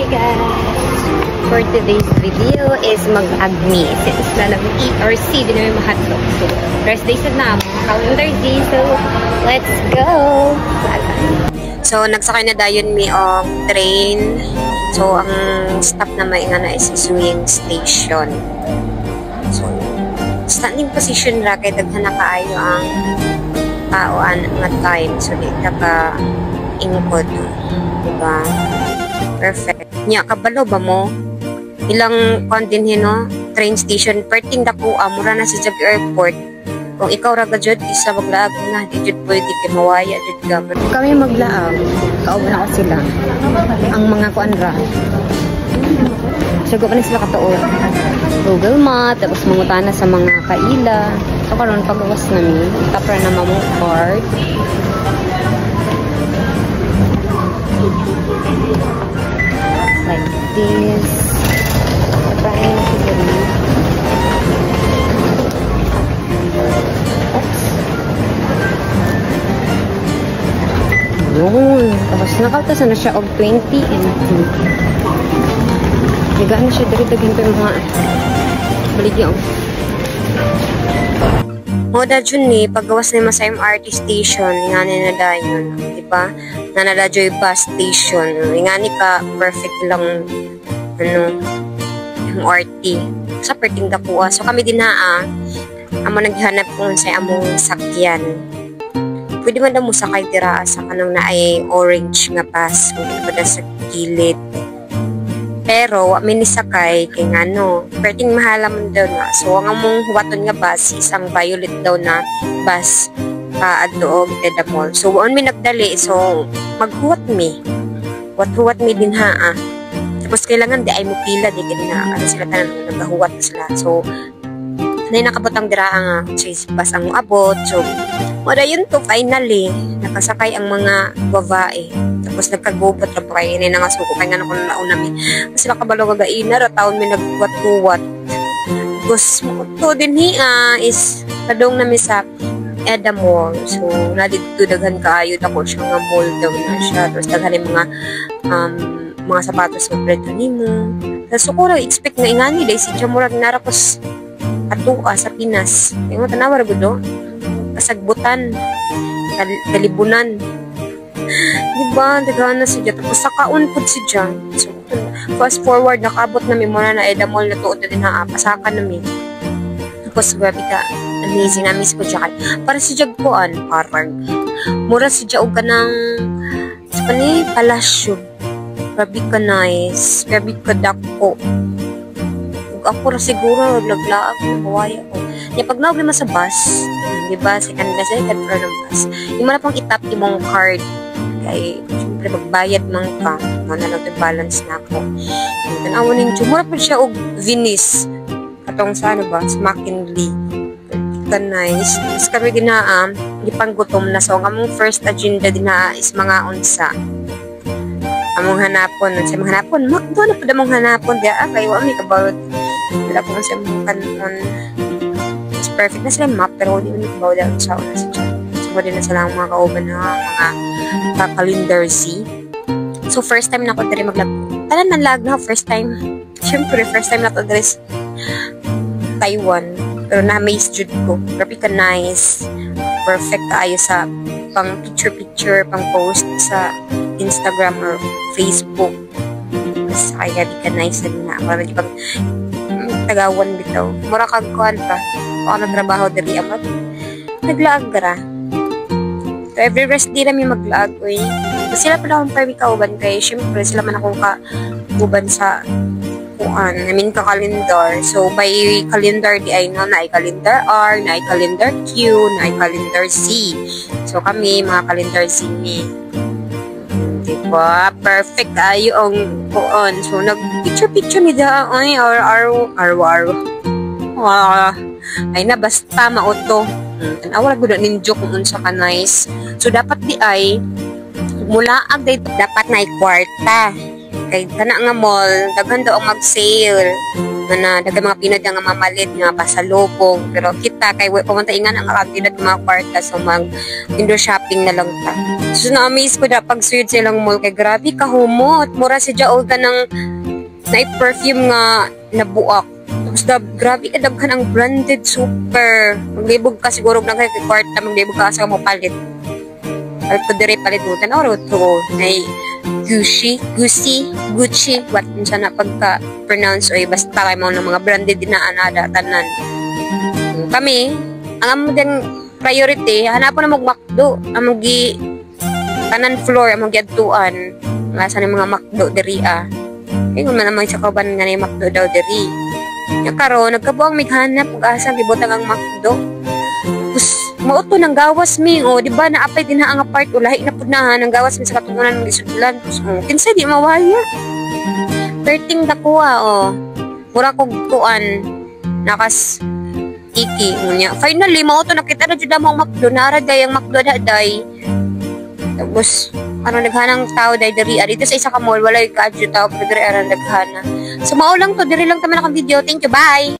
guys! For today's video is mag-agmi. Since na nag-eat or see, di namin mahatlog. So, Thursday sa naman. Calendar day. So, let's go! So, nagsakay na dayon mi og train. So, ang stop na may nga na is swing station. So, standing position ra kay daghan na kaayo ang taoan nga time. So, di ka pa ingkod. Diba? Perfect. Nya, kabalo ba mo? Ilang kondin no? Train station. Perting dako, mura na sa Jog Airport. Kung ikaw raga jud isa maglaag na, di jud pwede kay mawaya jud ka. Kami maglaag. Kauna ko sila. Ang mga kuanra. Sugo pa na sila katuon. Google Map, tapos mangutana sa mga kaila. So karon pagawas namin, tapra na mamong card. Like this. Taprahin na siya rin. Oops. Yun. Tapos nakaltasan na siya og 20 and 2. Ligaan na siya dali-dagin ko yung mga baligyan. Moda dyan paggawas na sa MRT station, nga na dayon, diba? Nga na yung bus station, nga ka perfect lang, MRT. Sa perting dakuha. So kami din amo naghanap kung sa among sakyan. Pwede man daw mo sakay tira sa kanang na ay orange nga bus, kung ito ba sa gilid. Pero, amin ni sakay, kay nga perting mahala man daw na. So, ang among huwaton nga bus, isang violet daw na bus addoog at the mall. So, on mi nagdali, so, maghuwat mi. Huwat-huwat mi din Tapos, kailangan di ay mo pila, di kaya na, kasi sila tanan, nagahuwat na sila. So, na nakabotang dira nga, chase bus ang abot. So, wala yun to, finally, nakasakay ang mga babae. Tapos nagkagubot na pa kayo, na nga suko, kaya nga nakuha nauna mi. Kasi nakabalo kagaina, rataon mi nagbuwat-buwat. Tapos, to din is, padong namin sa Edda Mall. So, nadito daghan kaayod ako siya nga mall daw na siya. Tapos daghan yung mga sapatos ng preto ni mo. Tapos, ko expect nga ingani, dahil si Jamurag narapos atua sa Pinas. Yung mga tanawa ragudo, kasagbutan, kalibunan. Diba? Dagahan na siya. Tapos sakaunpod siya. So, fast forward, nakabot na may muna na Edda Mall na tuod na din pasakan na may. Tapos, grabe ka, amazing, na-miss ko siya. Para si Jagpuan, parang, mura si Jog ka ng, sa pani, palasyo. Grabe ka nice. Grabe ka dako. Ako ra siguro naglaag ng buwaya ko. Kaya pag naog naman sa bus, diba, second floor ng bus, yung mga pang itap imong card, kaya siyempre magbayad man ka, mananaw yung balance na ako. Tanawa ninyo, mura pa siya og Venice, katong sa ba, sa McKinley. Ka nice. Tapos kami din hindi pang gutom na. So, ang among first agenda din is mga unsa. Among hanapon, sa mga hanapon, makdo na pa damong hanapon, diya, kayo kami kabawat. Wala po kasi mong kanon. It's perfect na sila map, pero hindi mo nikabaw dahil sa una sa dyan. So, din na sila ang mga kauban na mga calendar Z. So, first time na ako dali maglag. Talan man lag na, first time. Siyempre, first time na ako dali sa Taiwan. Pero na-amaze jud ko. Grabe ka nice. Perfect kaayo sa pang picture-picture, pang post sa Instagram or Facebook. Mas kaya ka nice na para di pang tagawan bitaw. Mura kag kuan pa. Ako nagtrabaho diri amat. Naglaag ra. So every rest day namin maglaag oy. Sila pala akong permi kauban kay syempre sila man akong kauban sa kuan. I mean ka calendar. So by calendar di ay na ay calendar R, na ay calendar Q, na ay calendar C. So kami mga calendar C ni. Diba? Perfect ayo ang kuon. So, nag-picture-picture mi da. Ay, arw. Ay na, basta mauto. Tanawa na gud ninyo kung unsa ka nice. So, dapat di ay mula dapat na ay kwarta. kay kana nga mall daghan daw ang mag-sale na daghan mga Pinoy nga mamalit nga pasalubong pero kita kay pumunta ingan ang aktividad ng mga kwarta so mag indoor shopping na lang ta. So na-amaze ko da pag suyod silang mall kay grabe kahumot mura si Jaolta ng na perfume nga nabuak. Tapos grabe kadaghan ang branded super. Maglibog ka siguro na kay kwarta maglibog ka sa mo palit. Palit ko dire palitutan oro to nay Gucci, what din siya na pagka-pronounce oy basta kay mo ng mga branded din na anada tanan. Kami, ang amo din priority, hanapon na mag-McDo, among gi tanan floor, among giadtuan, nga sa mga McDo diri Kaya kung naman sa kauban nga na McDo daw diri. Nya karon nagkabuang mighanap ug asa gibutang ang McDo. Mauto ng gawas mi di ba naapay din ang apart ulahi na pud na ng gawas mi sa katungunan ng isudlan kinsay di mawaya 13 dakuha mura kog kuan nakas iki unya finally mauto nakita na jud mo ang McDo nara day ang McDo day tapos ano naghanang tao day diri dito sa isa ka mall walay ka jud tao pero diri aran naghana so mao lang to diri lang ta man ang video thank you bye.